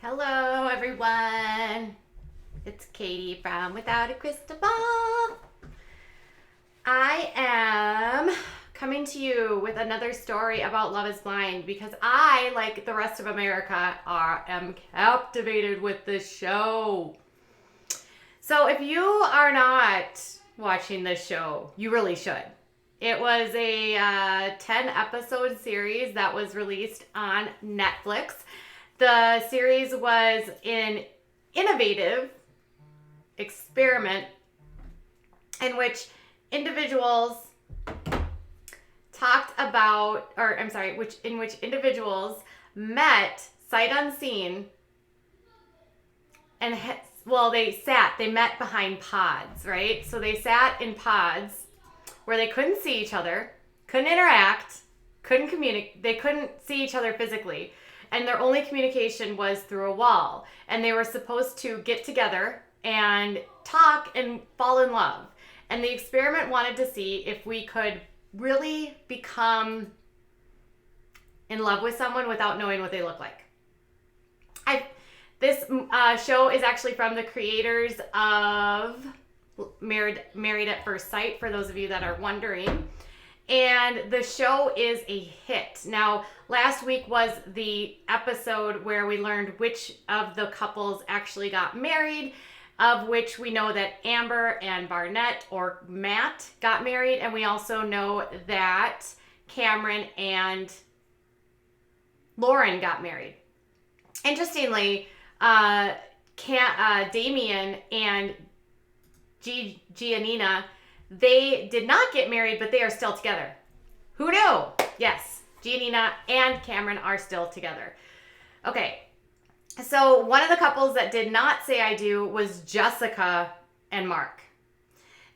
Hello, everyone. It's Katie from Without a Crystal Ball. I am coming to you with another story about Love is Blind because I, like the rest of America, am captivated with this show. So if you are not watching this show, you really should. It was a 10 episode series that was released on Netflix. The series was an innovative experiment in which individuals in which individuals met sight unseen and they met behind pods, right? So they sat in pods where they couldn't see each other, couldn't interact, couldn't communicate, they couldn't see each other physically. And their only communication was through a wall. And they were supposed to get together and talk and fall in love. And the experiment wanted to see if we could really become in love with someone without knowing what they look like. This show is actually from the creators of Married at First Sight, for those of you that are wondering. And the show is a hit. Now, last week was the episode where we learned which of the couples actually got married, of which we know that Amber and Burnett or Matt got married. And we also know that Cameron and Lauren got married. Interestingly, Damien and Giannina, they did not get married, but they are still together. Who knew? Yes, Giannina and Cameron are still together. Okay, so one of the couples that did not say I do was Jessica and Mark.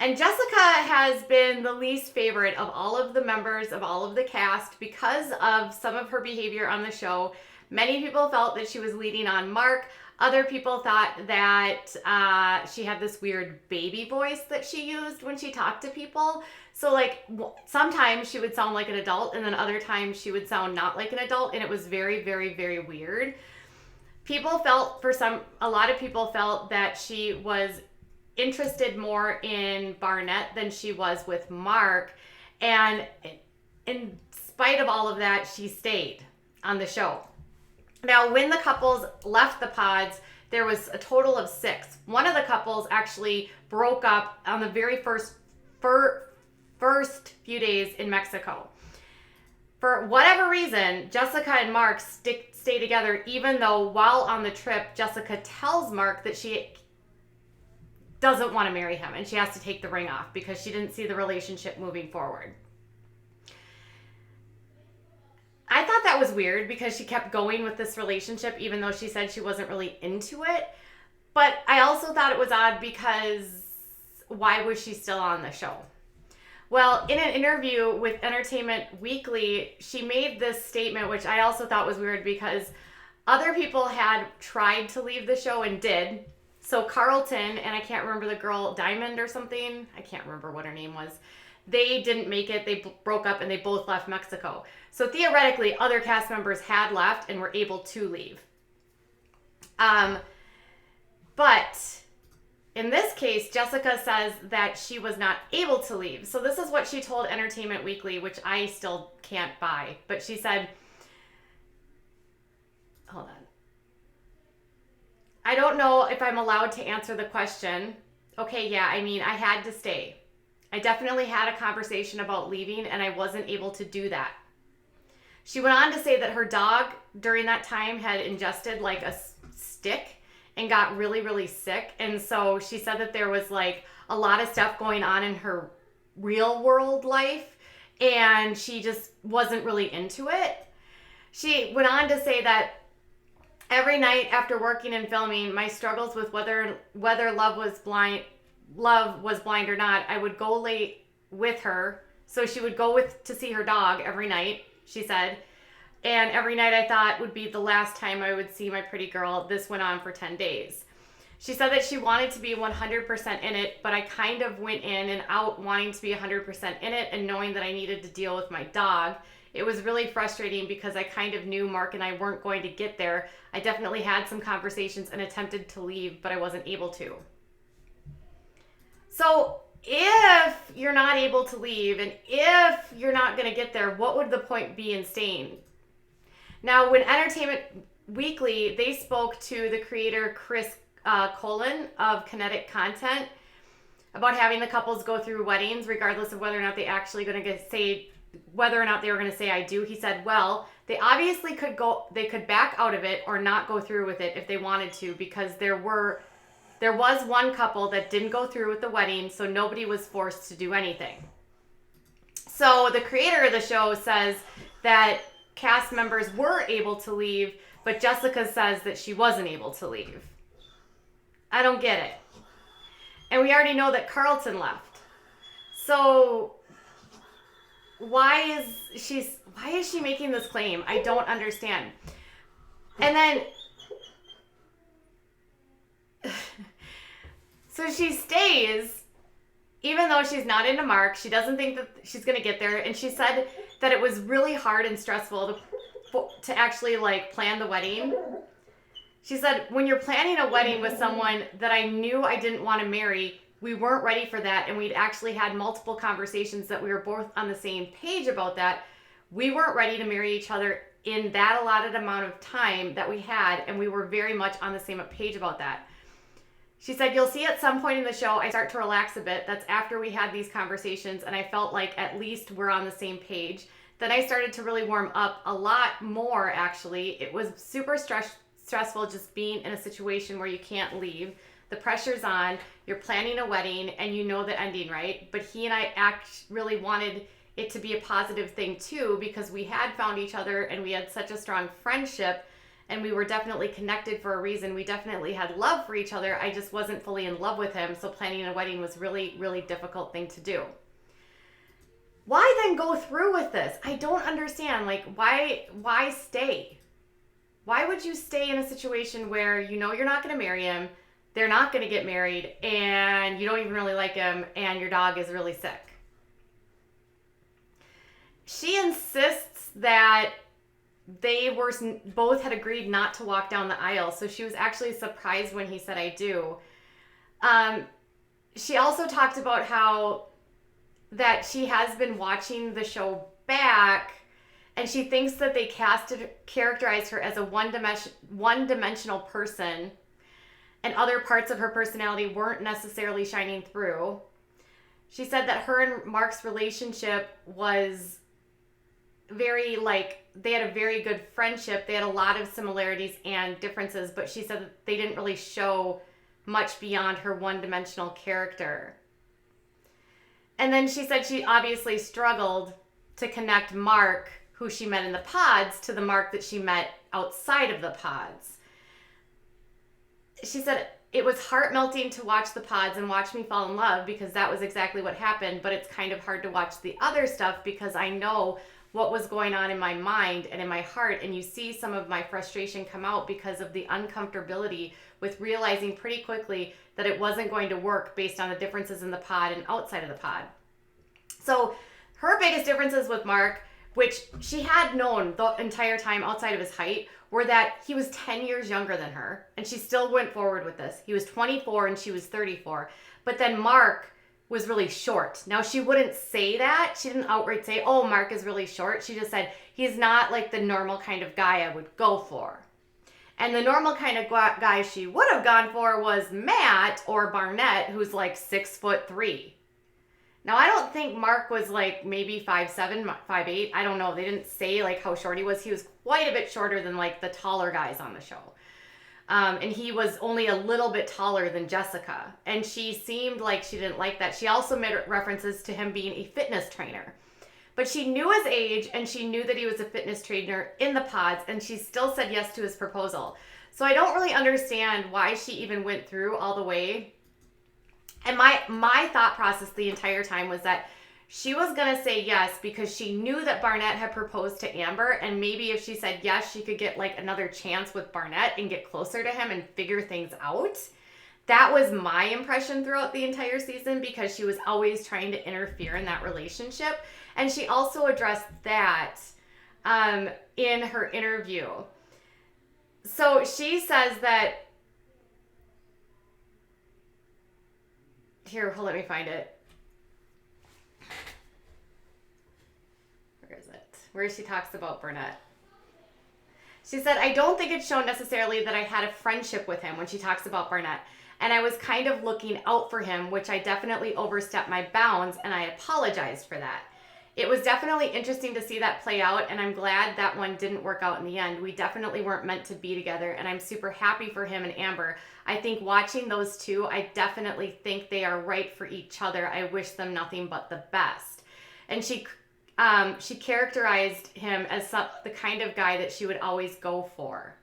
And Jessica has been the least favorite of all of the members of all of the cast because of some of her behavior on the show. Many people felt that she was leading on Mark. Other people thought that she had this weird baby voice that she used when she talked to people. So like sometimes she would sound like an adult and then other times she would sound not like an adult, and it was very, very, very weird. A lot of people felt that she was interested more in Burnett than she was with Mark. And in spite of all of that, she stayed on the show. Now, when the couples left the pods, there was a total of 6. One of the couples actually broke up on the very first few days in Mexico. For whatever reason, Jessica and Mark stay together, even though while on the trip, Jessica tells Mark that she doesn't want to marry him and she has to take the ring off because she didn't see the relationship moving forward. I thought that was weird because she kept going with this relationship even though she said she wasn't really into it. But I also thought it was odd because why was she still on the show? Well, in an interview with Entertainment Weekly, she made this statement, which I also thought was weird because other people had tried to leave the show and did. So Carlton, and I can't remember the girl, Diamond or something, I can't remember what her name was. They didn't make it. They broke up and they both left Mexico. So theoretically, other cast members had left and were able to leave. But in this case, Jessica says that she was not able to leave. So this is what she told Entertainment Weekly, which I still can't buy. But she said, hold on. I don't know if I'm allowed to answer the question. Okay, yeah, I mean, I had to stay. I definitely had a conversation about leaving and I wasn't able to do that. She went on to say that her dog during that time had ingested like a stick and got really, really sick. And so she said that there was like a lot of stuff going on in her real world life and she just wasn't really into it. She went on to say that every night after working and filming, my struggles with whether love was blind or not, I would go late with her. So she would go to see her dog every night, she said. And every night I thought would be the last time I would see my pretty girl. This went on for 10 days. She said that she wanted to be 100% in it, but I kind of went in and out wanting to be 100% in it and knowing that I needed to deal with my dog. It was really frustrating because I kind of knew Mark and I weren't going to get there. I definitely had some conversations and attempted to leave, but I wasn't able to. So if you're not able to leave and if you're not going to get there, what would the point be in staying? Now, when Entertainment Weekly, they spoke to the creator Chris Colin of Kinetic Content about having the couples go through weddings regardless of whether or not they actually going to say whether or not they were going to say I do. He said, well, they obviously could back out of it or not go through with it if they wanted to, because there was one couple that didn't go through with the wedding, so nobody was forced to do anything. So the creator of the show says that cast members were able to leave, but Jessica says that she wasn't able to leave. I don't get it. And we already know that Carlton left. So why is she making this claim? I don't understand. And then so she stays, even though she's not into Mark. She doesn't think that she's going to get there. And she said that it was really hard and stressful to actually like plan the wedding. She said, when you're planning a wedding with someone that I knew I didn't want to marry, we weren't ready for that. And we'd actually had multiple conversations that we were both on the same page about that. We weren't ready to marry each other in that allotted amount of time that we had. And we were very much on the same page about that. She said, you'll see at some point in the show, I start to relax a bit. That's after we had these conversations and I felt like at least we're on the same page. Then I started to really warm up a lot more, actually. It was super stressful just being in a situation where you can't leave. The pressure's on, you're planning a wedding and you know the ending, right? But he and I really wanted it to be a positive thing too, because we had found each other and we had such a strong friendship. And we were definitely connected for a reason. We definitely had love for each other. I just wasn't fully in love with him. So planning a wedding was really, really difficult thing to do. Why then go through with this? I don't understand. Like, why stay? Why would you stay in a situation where you know you're not going to marry him, they're not going to get married, and you don't even really like him, and your dog is really sick? She insists that they both had agreed not to walk down the aisle. So she was actually surprised when he said, I do. She also talked about how that she has been watching the show back and she thinks that they characterized her as a one-dimensional person and other parts of her personality weren't necessarily shining through. She said that her and Mark's relationship was very they had a very good friendship. They had a lot of similarities and differences, but she said that they didn't really show much beyond her one-dimensional character. And then she said she obviously struggled to connect Mark, who she met in the pods, to the Mark that she met outside of the pods. She said it was heart-melting to watch the pods and watch me fall in love because that was exactly what happened, but it's kind of hard to watch the other stuff because I know what was going on in my mind and in my heart, and you see some of my frustration come out because of the uncomfortability with realizing pretty quickly that it wasn't going to work based on the differences in the pod and outside of the pod. So her biggest differences with Mark, which she had known the entire time outside of his height, were that he was 10 years younger than her, and she still went forward with this. He was 24 and she was 34, but then Mark was really short. Now, she wouldn't say that. She didn't outright say, oh, Mark is really short. She just said, he's not like the normal kind of guy I would go for. And the normal kind of guy she would have gone for was Matt or Burnett, who's like 6'3". Now, I don't think Mark was like maybe 5'7", 5'8". I don't know. They didn't say like how short he was. He was quite a bit shorter than like the taller guys on the show. And he was only a little bit taller than Jessica. And she seemed like she didn't like that. She also made references to him being a fitness trainer. But she knew his age and she knew that he was a fitness trainer in the pods, and she still said yes to his proposal. So I don't really understand why she even went through all the way. And my thought process the entire time was that she was going to say yes because she knew that Burnett had proposed to Amber, and maybe if she said yes, she could get like another chance with Burnett and get closer to him and figure things out. That was my impression throughout the entire season because she was always trying to interfere in that relationship. And she also addressed that in her interview. So she says that, here, let me find it. Where is it? Where she talks about Burnett. She said, I don't think it's shown necessarily that I had a friendship with him when she talks about Burnett. And I was kind of looking out for him, which I definitely overstepped my bounds, and I apologized for that. It was definitely interesting to see that play out, and I'm glad that one didn't work out in the end. We definitely weren't meant to be together, and I'm super happy for him and Amber. I think watching those two, I definitely think they are right for each other. I wish them nothing but the best. And she characterized him as the kind of guy that she would always go for.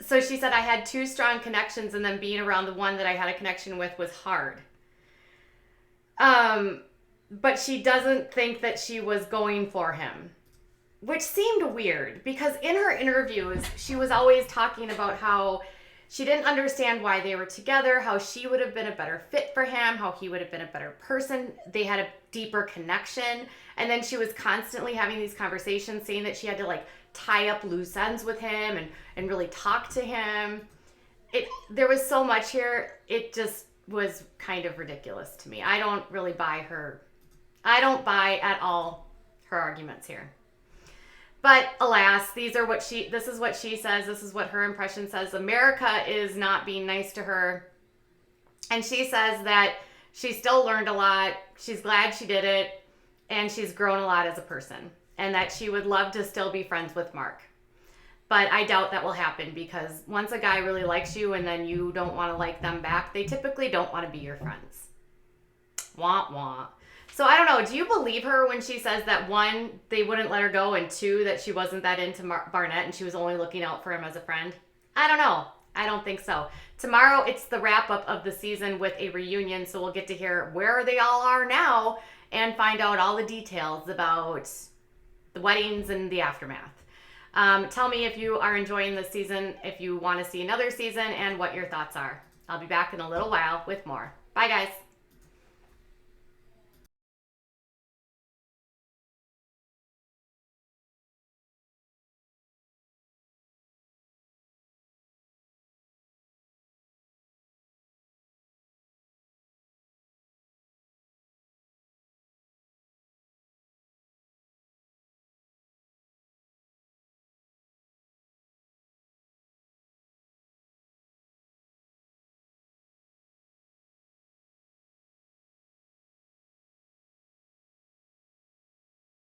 So she said, I had two strong connections, and then being around the one that I had a connection with was hard. But she doesn't think that she was going for him, which seemed weird because in her interviews, she was always talking about how she didn't understand why they were together, how she would have been a better fit for him, how he would have been a better person. They had a deeper connection. And then she was constantly having these conversations saying that she had to like tie up loose ends with him and really talk to him. There was so much here. It just was kind of ridiculous to me. I don't really buy her. I don't buy at all her arguments here. But alas, this is what she says. This is what her impression says. America is not being nice to her. And she says that she still learned a lot. She's glad she did it. And she's grown a lot as a person. And that she would love to still be friends with Mark. But I doubt that will happen because once a guy really likes you and then you don't want to like them back, they typically don't want to be your friends. Wah, wah. So I don't know. Do you believe her when she says that one, they wouldn't let her go, and two, that she wasn't that into Barnett and she was only looking out for him as a friend? I don't know. I don't think so. Tomorrow, it's the wrap-up of the season with a reunion, so we'll get to hear where they all are now and find out all the details about the weddings and the aftermath. Tell me if you are enjoying this season, if you want to see another season, and what your thoughts are. I'll be back in a little while with more. Bye, guys.